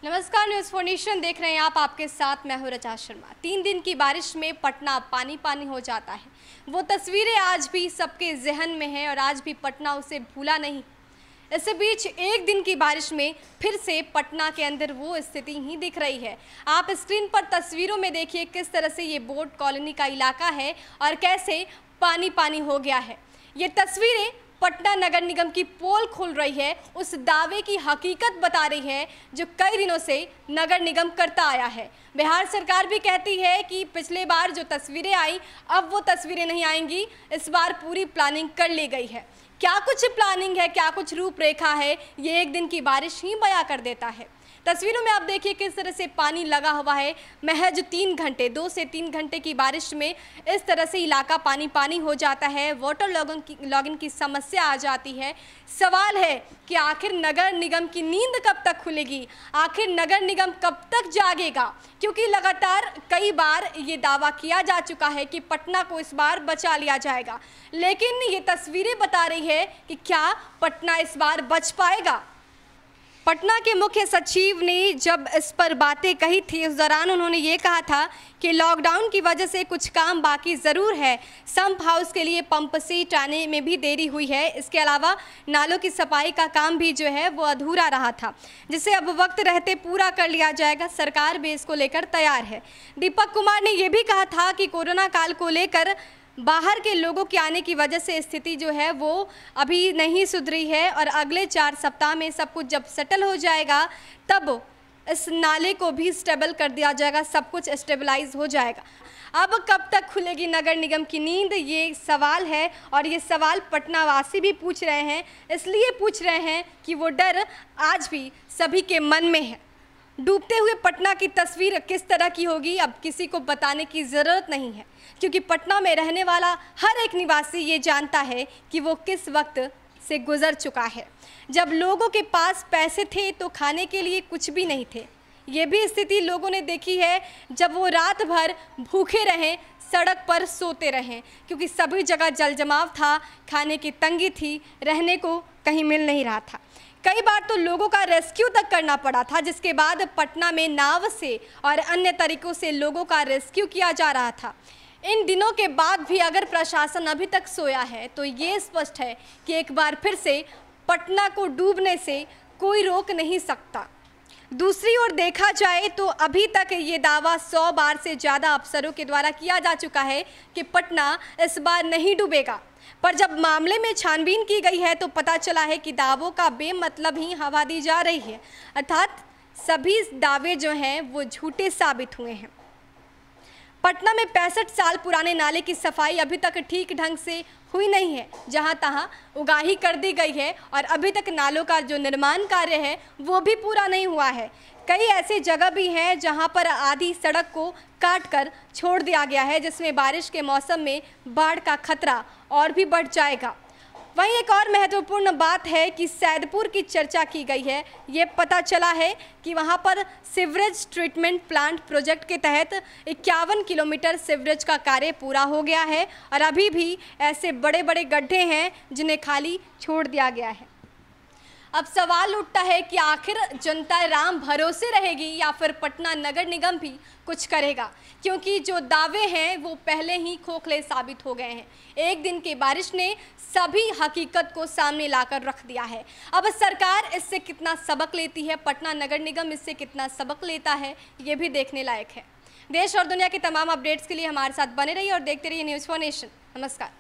नमस्कार, news for nation देख रहे हैं आप। आपके साथ मैं हूं रचा शर्मा। 3 दिन की बारिश में पटना पानी पानी हो जाता है। वो तस्वीरें आज भी सबके जहन में हैं और आज भी पटना उसे भूला नहीं। इस बीच एक दिन की बारिश में फिर से पटना के अंदर वो स्थिति ही दिख रही है। आप स्क्रीन पर तस्वीरों में देखिए किस तरह से ये बोट कॉलोनी का इलाका है और कैसे पानी पानी हो गया है। ये तस्वीरें पटना नगर निगम की पोल खुल रही है, उस दावे की हकीकत बता रही है जो कई दिनों से नगर निगम करता आया है। बिहार सरकार भी कहती है कि पिछले बार जो तस्वीरें आई अब वो तस्वीरें नहीं आएंगी, इस बार पूरी प्लानिंग कर ली गई है। क्या कुछ प्लानिंग है, क्या कुछ रूपरेखा है, ये एक दिन की बारिश ही बयां कर देता है। तस्वीरों में आप देखिए किस तरह से पानी लगा हुआ है। महज 3 घंटे 2 से 3 घंटे की बारिश में इस तरह से इलाका पानी पानी हो जाता है। वाटर लॉगिन की समस्या आ जाती है। सवाल है कि आखिर नगर निगम की नींद कब तक खुलेगी, आखिर नगर निगम कब तक जागेगा, क्योंकि लगातार कई बार ये दावा किया जा चुका है कि पटना को इस बार बचा लिया जाएगा, लेकिन ये तस्वीरें बता रही है कि क्या पटना इस बार बच पाएगा। पटना के मुख्य सचिव ने जब इस पर बातें कही थी, उस दौरान उन्होंने ये कहा था कि लॉकडाउन की वजह से कुछ काम बाकी ज़रूर है। संप हाउस के लिए पंप सेट आने में भी देरी हुई है। इसके अलावा नालों की सफाई का काम भी जो है वो अधूरा रहा था, जिसे अब वक्त रहते पूरा कर लिया जाएगा। सरकार भी इसको लेकर तैयार है। दीपक कुमार ने यह भी कहा था कि कोरोना काल को लेकर बाहर के लोगों के आने की वजह से स्थिति जो है वो अभी नहीं सुधरी है और अगले 4 सप्ताह में सब कुछ जब सेटल हो जाएगा तब इस नाले को भी स्टेबल कर दिया जाएगा, सब कुछ स्टेबलाइज हो जाएगा। अब कब तक खुलेगी नगर निगम की नींद, ये सवाल है और ये सवाल पटना वासी भी पूछ रहे हैं। इसलिए पूछ रहे हैं कि वो डर आज भी सभी के मन में है। डूबते हुए पटना की तस्वीर किस तरह की होगी अब किसी को बताने की ज़रूरत नहीं है, क्योंकि पटना में रहने वाला हर एक निवासी ये जानता है कि वो किस वक्त से गुजर चुका है। जब लोगों के पास पैसे थे तो खाने के लिए कुछ भी नहीं थे। ये भी स्थिति लोगों ने देखी है जब वो रात भर भूखे रहें, सड़क पर सोते रहें, क्योंकि सभी जगह जलजमाव था, खाने की तंगी थी, रहने को कहीं मिल नहीं रहा था। कई बार तो लोगों का रेस्क्यू तक करना पड़ा था, जिसके बाद पटना में नाव से और अन्य तरीकों से लोगों का रेस्क्यू किया जा रहा था। इन दिनों के बाद भी अगर प्रशासन अभी तक सोया है तो ये स्पष्ट है कि एक बार फिर से पटना को डूबने से कोई रोक नहीं सकता। दूसरी ओर देखा जाए तो अभी तक ये दावा 100 बार से ज़्यादा अफसरों के द्वारा किया जा चुका है कि पटना इस बार नहीं डूबेगा, पर जब मामले में छानबीन की गई है तो पता चला है कि दावों का बेमतलब ही हवा दी जा रही है, अर्थात सभी दावे जो हैं वो झूठे साबित हुए हैं। पटना में 65 साल पुराने नाले की सफाई अभी तक ठीक ढंग से हुई नहीं है, जहां तहां उगाही कर दी गई है और अभी तक नालों का जो निर्माण कार्य है वो भी पूरा नहीं हुआ है। कई ऐसे जगह भी हैं जहां पर आधी सड़क को काट कर छोड़ दिया गया है, जिसमें बारिश के मौसम में बाढ़ का खतरा और भी बढ़ जाएगा। वहीं एक और महत्वपूर्ण बात है कि सैदपुर की चर्चा की गई है। ये पता चला है कि वहां पर सीवरेज ट्रीटमेंट प्लांट प्रोजेक्ट के तहत 51 किलोमीटर सीवरेज का कार्य पूरा हो गया है और अभी भी ऐसे बड़े बड़े गड्ढे हैं जिन्हें खाली छोड़ दिया गया है। अब सवाल उठता है कि आखिर जनता राम भरोसे रहेगी या फिर पटना नगर निगम भी कुछ करेगा, क्योंकि जो दावे हैं वो पहले ही खोखले साबित हो गए हैं। एक दिन की बारिश ने सभी हकीकत को सामने लाकर रख दिया है। अब सरकार इससे कितना सबक लेती है, पटना नगर निगम इससे कितना सबक लेता है, ये भी देखने लायक है। देश और दुनिया के तमाम अपडेट्स के लिए हमारे साथ बने रहिए और देखते रहिए न्यूज़ फॉर नेशन। नमस्कार।